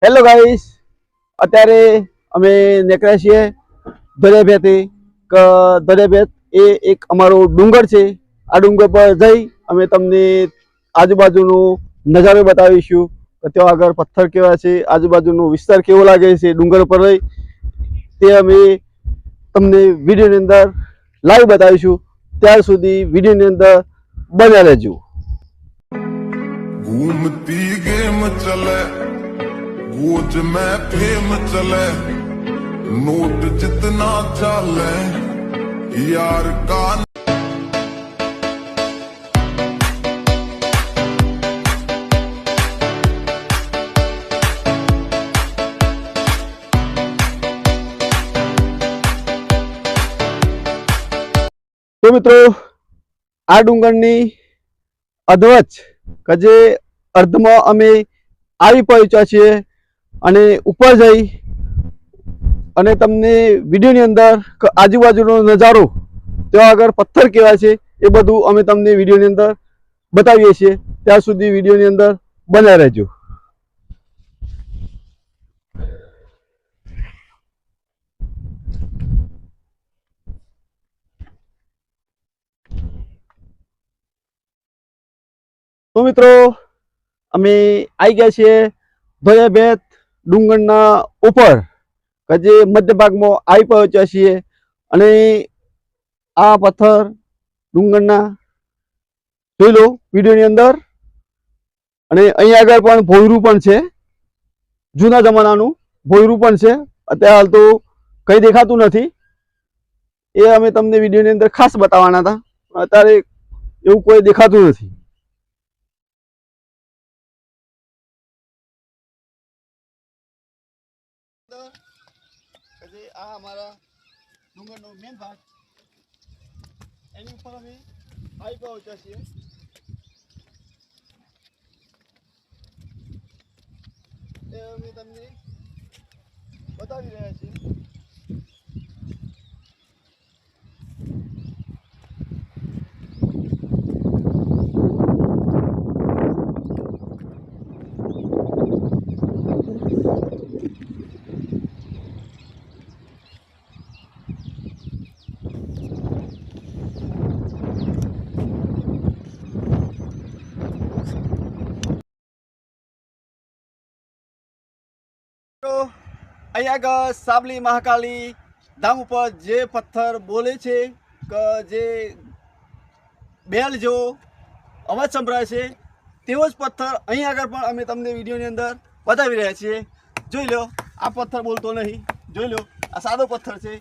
Hello guys, અત્યારે અમે નીકળ્યા છીએ દરિયાભેટથી. દરિયાભેટ એ એક અમારો ડુંગર છે. આ ડુંગર પર જઈ અમે તમને આજુબાજુનો નજારો બતાવીશું કે ત્યાં આગળ પથ્થર કેવા છે, આજુબાજુનો વિસ્તાર કેવો લાગે છે ડુંગર પર રહી, તે અમે તમને વિડીયોની અંદર લાઈવ બતાવીશું. ત્યાર સુધી વિડીયોની અંદર બન્યા રહેજો. घूमती गेम चले गोज में फेम चले नोट जितना चले यार का તો મિત્રો, આ ડુંગરની અધવચ કે જે અર્ધમાં અમે આવી પહોંચ્યા છીએ અને ઉપર જઈ અને તમને વિડીયોની અંદર આજુબાજુનો નજારો, ત્યાં આગળ પથ્થર કેવા છે એ બધું અમે તમને વિડીયોની અંદર બતાવીએ છીએ. ત્યાં સુધી વિડીયોની અંદર બન્યા રહેજો. તો મિત્રો, અમે આવી ગયા છીએ દરિયાભેટ ડુંગરના ઉપર કે જે મધ્ય ભાગમાં આવી પહોંચ્યા છીએ. અને આ પથ્થર ડુંગરના જોઈ લો વિડીયોની અંદર. અને અહીંયા આગળ પણ ભોયરું પણ છે, જૂના જમાનાનું ભોયરું પણ છે. અત્યારે હાલ તો કંઈ દેખાતું નથી, એ અમે તમને વિડીયોની અંદર ખાસ બતાવવાના હતા. અત્યારે એવું કોઈ દેખાતું નથી. આ અમારા ડુંગરનો મેન ભાગ, એની ઉપર અમે આવી પહોંચ્યા છીએ. એ અમે તમને બતાવી રહ્યા છીએ. અહીંયા આગળ સાબલી મહાકાળી ધામ ઉપર જે પથ્થર બોલે છે કે જે બેલ જેવો અવાજ સંભળાય છે, તેવો જ પથ્થર અહીં આગળ પણ અમે તમને વિડીયોની અંદર બતાવી રહ્યા છીએ. જોઈ લો, આ પથ્થર બોલતો નહીં. જોઈ લો, આ સાદો પથ્થર છે.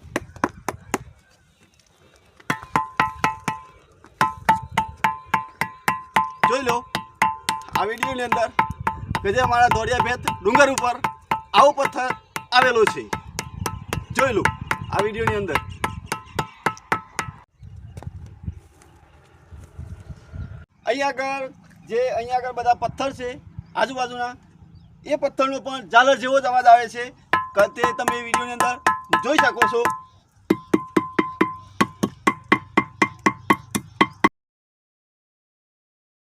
જોઈ લો આ વિડીયોની અંદર કે જે અમારા દરિયાભેટ ડુંગર ઉપર આવો પથ્થર આવેલો છે. જોઈ લો આ વિડીયોની અંદર. અહીંયા આગળ બધા પથ્થર છે આજુબાજુના, એ પથ્થરનો પણ ઝાલર જેવો જ અવાજ આવે છે કે તે તમે વિડીયોની અંદર જોઈ શકો છો.